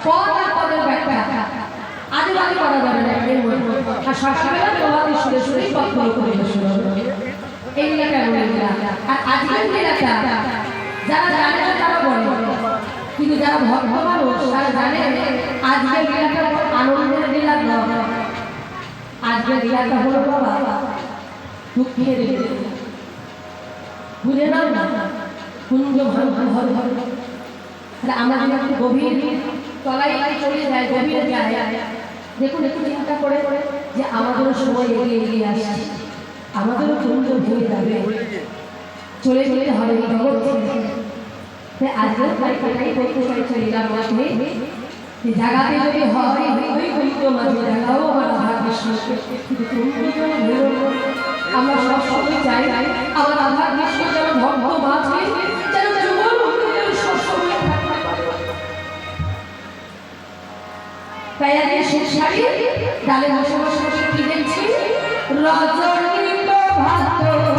পদ আর পদের ব্যাখ্যা আজে বাজে করা যাবে না। আর সকালবেলা তোমাকে সুরে সুরেই পথগুলো পরিবেশন হবে। এই লীলাটা এমন লীলা। আর আজকের লীলাটা যারা জানে না তারা বলে, কিন্তু যারা ভক্ত মানুষ তারা জানে আজকের লীলাটা আনন্দের লীলা নয়। আজকের লীলাটা হলো বাবা দুঃখের লীলা। বুঝে নাও না কুঞ্জ ঘর ঘর ঘর। আমরা যদি গভীর তলায় চলে যায়, গভীরে যায়, দেখুন একটু চিন্তা করে যে আমাদেরও সময় এগিয়ে এগিয়ে আসছে, আমাদেরও কুঞ্জ ভুলে যাবে, চলে যেতে হবে জগৎ থেকে। আজকের তাই করতে চাইছে লীলার মাধ্যমে জাগাতে যদি হয় ওই গলিত মাঝে জাগাও আমার রাধা কৃষ্ণকে। আমরা সব সময় চাই আমার রাধা কৃষ্ণ যেন ভক্ত বাঁচে, যেন যুগল সবসময় থাকতে পারে। তাই আজকে শেষ শাড়ি ডালে বসে বসে বসে কি দেখছি, রজনী প্রভাত হলো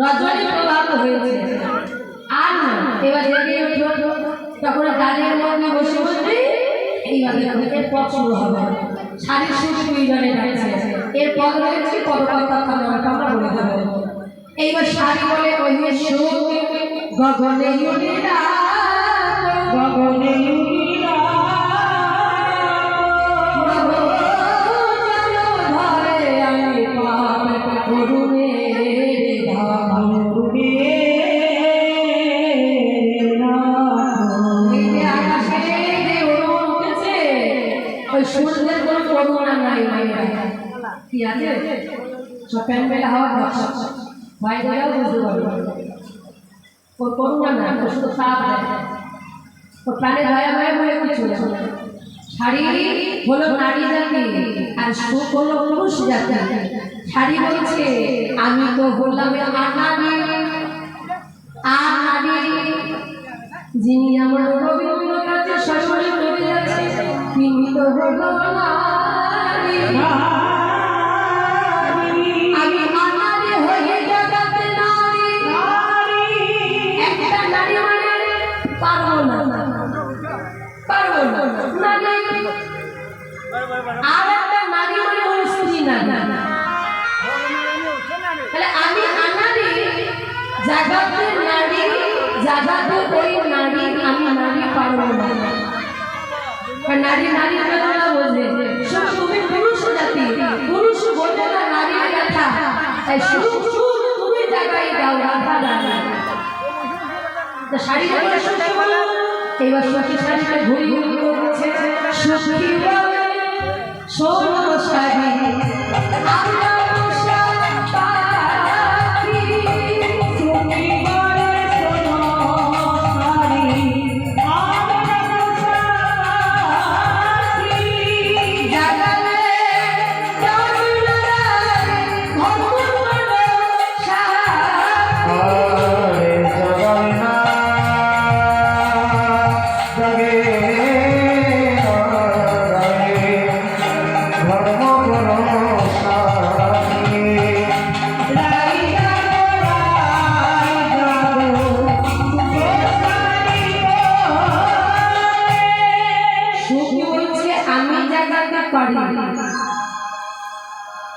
রজনী প্রভাত হয়েছে। আর না এবার জেগে উঠল, তখন ডালের মধ্যে বসে বসে এইভাবে এর পথ শুরু হবে। শাড়ির সুর দুইজনে ডাকছে, এর পদ রয়েছে পদকর্তা নামটা আমরা বলে দেবো। এইবার শাড়ি বলে কহিয়ে সুর গগনে উড়িলা গগনে উড়িলা ধরে আমি পাপ করুণে সূর্যের কোনো করুণা নাই। কি আছে সব প্যান্ডেল হাওয়া বাইরেও বুঝতে পারবো ওর করুণা নাই, ওর শুধু সাপ ওর প্রাণে ভয়া ভয়া বলে কিছু। শাড়ি হলো নারী জাতি আর সুখ হলো পুরুষ জাতি। শাড়ি বলছে আমি তো বললাম আনারি আনারি, যিনি আমার রবীন্দ্র কাছে শাসন করে আছে তিনি তো হলো নারী। আমি আনারি হয়ে জগতে নারী, একটা নারী মানে পারবো না পারবো না, আর একটা নারী মানে ওই স্ত্রী না। তাহলে আমি আনারি জাগাতে নারী, জাগাতে ওই নারী, আমি নারী পারবো না। নারী নারী না বোঝে, তুমি পুরুষ জাতি, পুরুষ বোঝে না নারীর কথা। তাই তুমি জায়গায় দাও রাধা রাধা। শাড়ি এইবার সখী শাড়িতে ঘুরি ঘুরি করছে, সখী বলে শোনো শাড়ি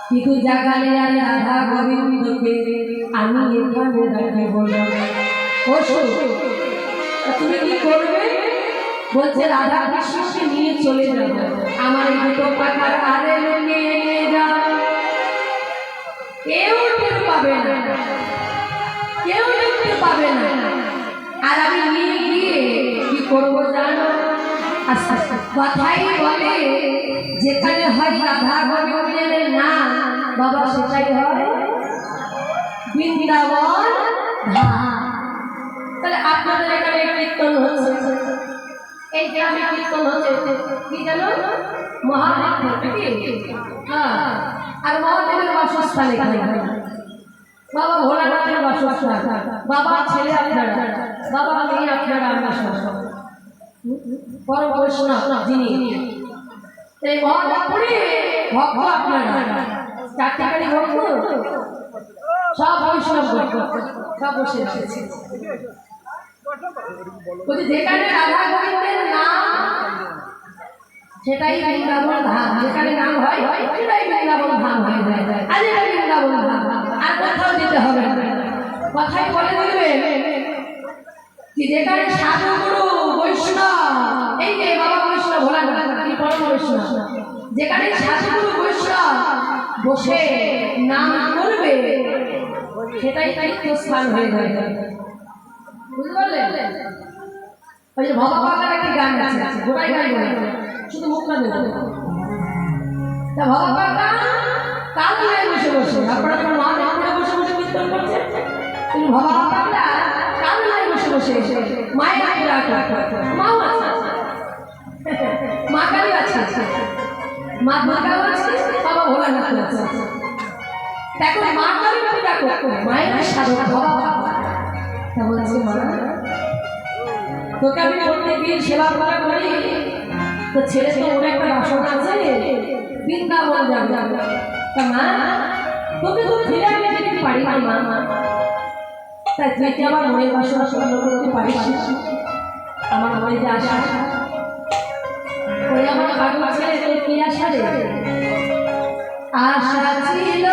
কিন্তু জাগালে রাধা গোবিন্দকে আমি এখানে রাখব না। ও তুমি কি করবে? বলছে রাধা কৃষ্ণকে নিয়ে চলে যাবো, আমার এই দুটো পাখার আড়ে নিয়ে করবো জানো কথাই বলে যেখানে হয় রাধা গোবিন্দের নাম বাবা সেটাই হয় বৃন্দাবন ধাম। তাহলে আপনাদের এখানে কীর্তন হচ্ছে, এই গ্রামে কীর্তন হচ্ছে কি জানো মহাদেব, হ্যাঁ, আর মহাদেবের বাসস্থান এখানে বাবা ভোলানাথের বাসস্থান, বাবা ছেলে আপনারা, বাবা মেয়ে আপনারা, আমরা সব পরম বৈষ্ণব যিনি এই মহাদেবপুরে ভক্ত আপনারা, চারটি ভক্ত সব বৈষ্ণব সব বসে এসেছে। যেখানে রাধা গোবিন্দের নাম সেটাই বৃন্দাবন ধাম, যেখানে নাম হয় সেটাই বৃন্দাবন ধাম হয়ে যায়। আজ এটা বৃন্দাবন ধাম, আর কোথাও যেতে হবে না। কথাই বলে দিবে কি যেখানে সাধু গুরু বৈষ্ণব, এই যে বাবা বৈষ্ণব ভোলানাথ পরম বৈষ্ণব, যেখানে সাধু গুরু বৈষ্ণব বসে নাম করবে সেটাই তীর্থস্থান হয়ে যায়। বুঝতে পারলেন? ওই যে ভবা পাকার একটি গান আছে, গোটাই গান বলে শুধু মুখটা দেবে তা ভবা পাকা কাল হয়ে বসে বসে, আপনারা যখন মা ঠাকুরা বসে বসে কীর্তন করছে, কিন্তু ভবা পাকা কাল হয়ে বসে বসে মায়ের মাও আছে, মা কালী আছে, মা দুর্গাও আছে, বাবা ভোলানাথ আছে। দেখো মা কালী ডাকো, মায়ের সাধক ভবা তা বলছে মা তোকে আমি প্রত্যেকদিন সেবা করা করি, তো ছেলে তো ওর একটা বাসনা আছে বৃন্দাবন যাবে, তা মা তোকে তো ফিরে আমি যেতে পারি না মা, তাই তুই কি আমার মনের বাসনা পূর্ণ করতে পারিস? আমার মনে যে আশা ওই আমার পাগল ছেলে তোর কি আশা রে? আশা ছিল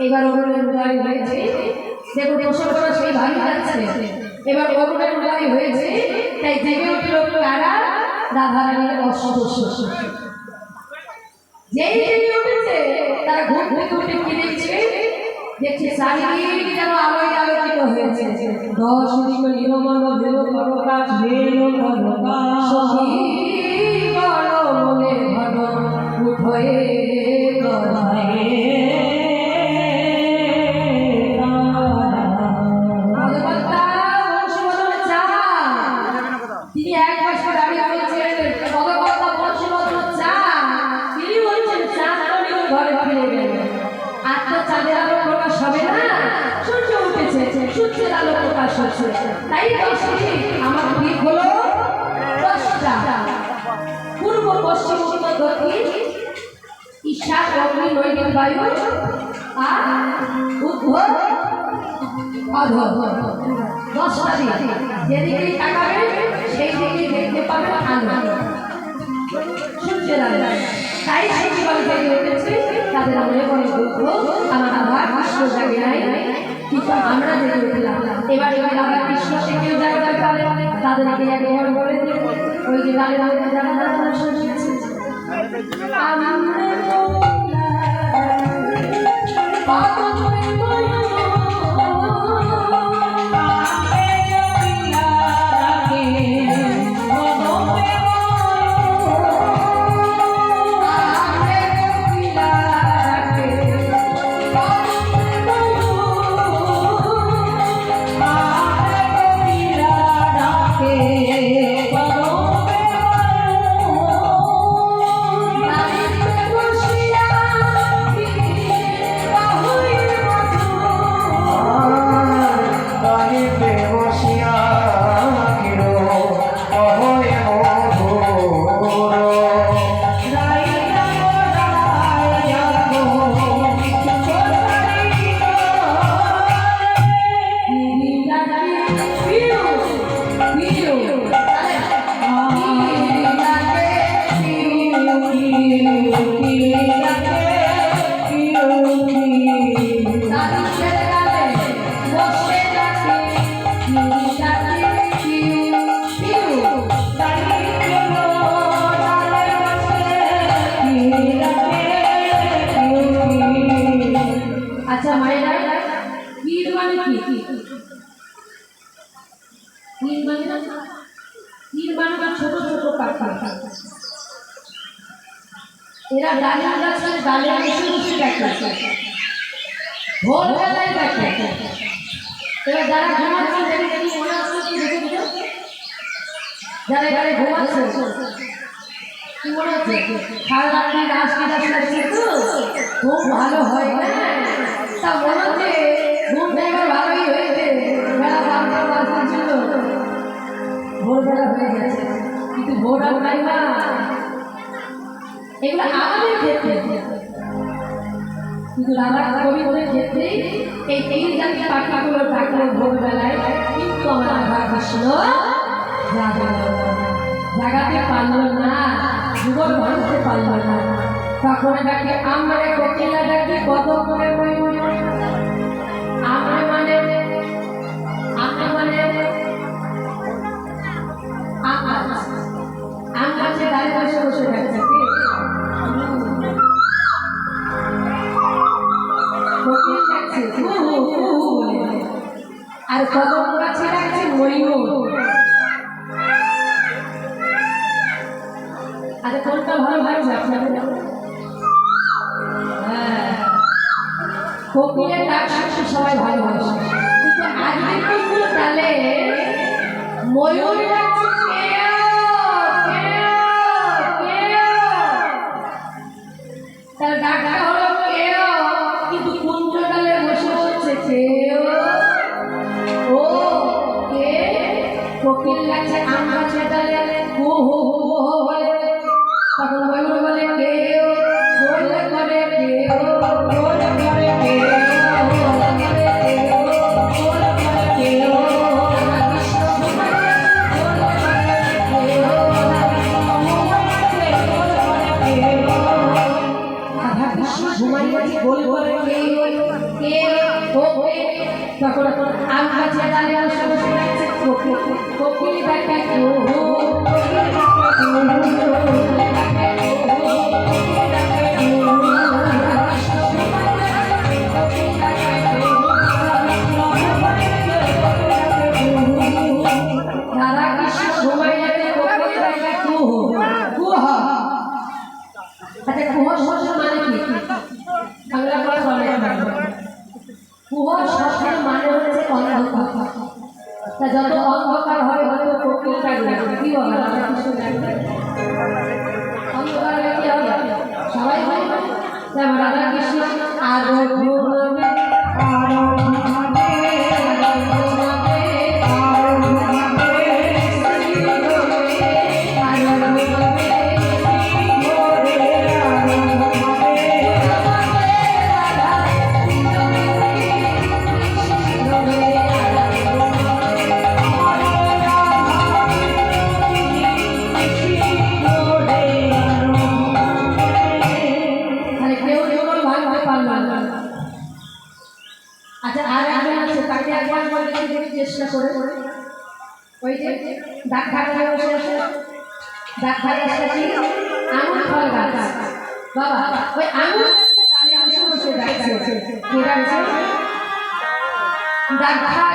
এবার অরুণের হয়েছে, দেখুন প্রশ্ন করা সেই ভাবি যাচ্ছে, এবার অরুণের উদয় হয়েছে, তাই জেগে উঠল তারা রাধারানীর অসদস্য। যেই জেগে উঠেছে তারা ঘুম থেকে উঠে কি দেখছে, দেখছে চারিদিক যেন আলোয় আলোকিত হয়েছে। 10 নিরমল দেব প্রকাশ বেল প্রকাশ সখী বল মনে ঘন উঠয়ে গড়ায়ে তাই আমার দিক হলো 10টা, পূর্ব পশ্চিম উত্তর দক্ষিণ ঈশান অগ্নি নৈবেদ্য বায়ু আর উদ্ধ দশটা দিন যেদিকেই তাকাবেন সেই দিকেই দেখতে পাবেন আলো সূর্যের আলো। তাই সূর্যবাবু থেকে উঠেছে তাদের মনে করে দুঃখ আমার আবার কৃষ্ণ জাগে নাই, কিন্তু আমরা জেগে উঠলাম। এবার এবার আবার কৃষ্ণ থেকেও জায়গা পাবে তাদেরকে একবার বলে দিয়ে ওই যে গাড়ি রাখতে যারা শুনছে ছোট ছোট পাখি এরা ডালিম গাছের ডালে বসে বসে দেখে ভোরবেলায় দেখে। এবার যারা ঘুমাচ্ছে দেখে মনে হচ্ছে কি দেখে যারা এখানে ঘুমাচ্ছে কি মনে হচ্ছে সারা রাত্রি রাস্তা রাস্তা তো খুব ভালো হয় না, তা মনে হচ্ছে ঘুমটা এবার ভালোই হয়েছে, বেলা 5টা বাজছিল ভোরবেলা হয়ে গেছে, কিন্তু ভোর আর নাই না। এগুলো আমাদের ক্ষেত্রে, কিন্তু রাধা কবিদের ক্ষেত্রে এই তিন জাতীয় পাখিগুলো থাকলে ভোরবেলায়, কিন্তু আমার রাধা কৃষ্ণ জাগাতে পারল না, যুগল ভাঙতে পারল না। তখন ডাকে আমরা কোকিলা ডাকি কত করে আমরা মানে গাছে দাঁড়িয়ে বসে বসে গেছে আর কদম গাছে লাগছে ময়ূর। আরে কোনটা ভালো লাগছে আপনাদের? কোকিলের ডাক শুনতে সবাই ভালোবাসে, কিন্তু আজকের কোকিল তাহলে ময়ূর ডাকছে তার ডাকটা হলো কেউ, কিন্তু কুঞ্জ ডালে বসে বলছে কেউ ও কে। কোকিল লাগছে আম গাছের ডালে হো হো হো হো বলে, তখন ময়ূর বলে কেউ গোল করে কেউ গোল করে কেউ তখন আম গাছে দাঁড়িয়ে বসে বসে লাগছে কোকিল ডাকে রাধা কৃষ্ণ ঘুমাই যাবে কোকিল ডাকে কুহ। আচ্ছা কুহ শব্দ মানে কি? বাংলা বলা বলে কুহ শব্দের মানে হচ্ছে অন্ধকার। তা যত অন্ধকার হয় হয়তো কোকিল ডাকবে কি বলে রাধা কৃষ্ণ ডাকবে করে ওই যে ডাকঘাট বসে আসে ডাকঘাট আসে আঙুর ফল গাছ বাবা ওই আঙুর বসে বসে ডাকছে ডাকঘাট